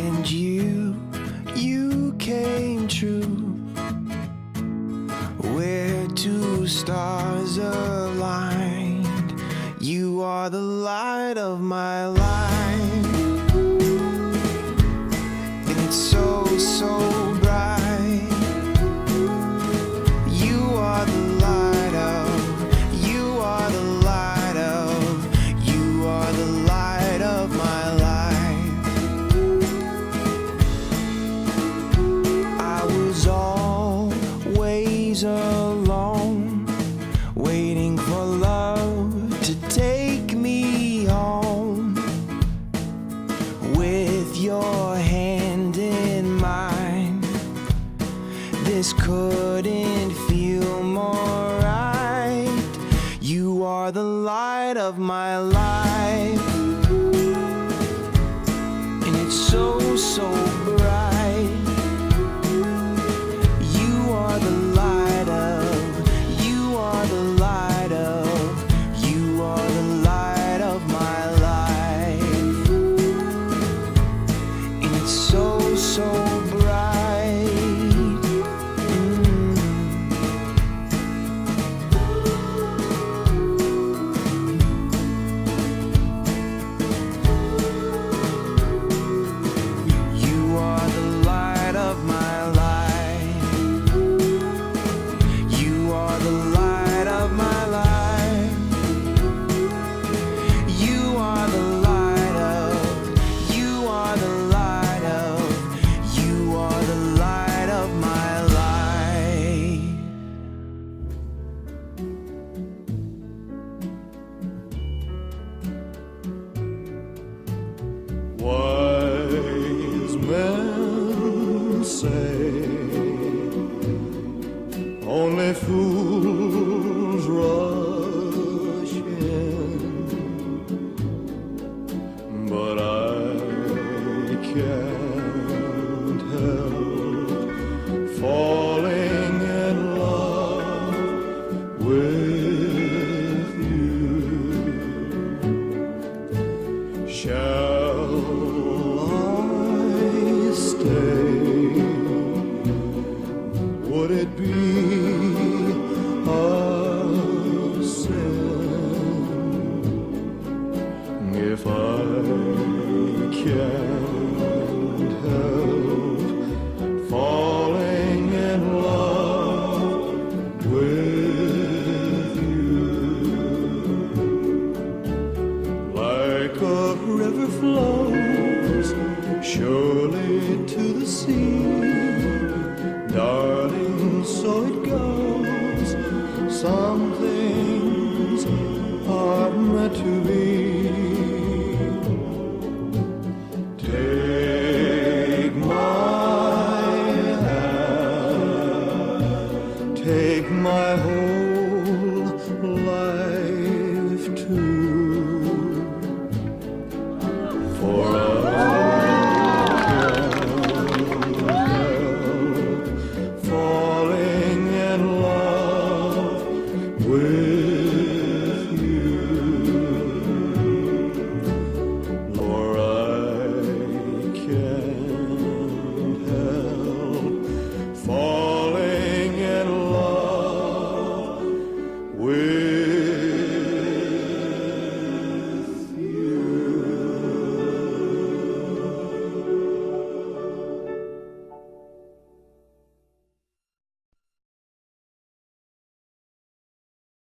and you came true. Where two stars aligned, you are the light of my life, and it's so, so bright. You are the light of, you are the light of, you are the light of my life. I was always alone, waiting for love to take me home. With your hand in mine, this couldn't feel more right. You are the light of my life, and it's so, so bright. You are the light of, you are the light of, you are the light of my life, and it's so, so bright. You are the light of my life. You are the light of my life. You are the light of, you are the light of, you are the light of my life. Wise men say only fools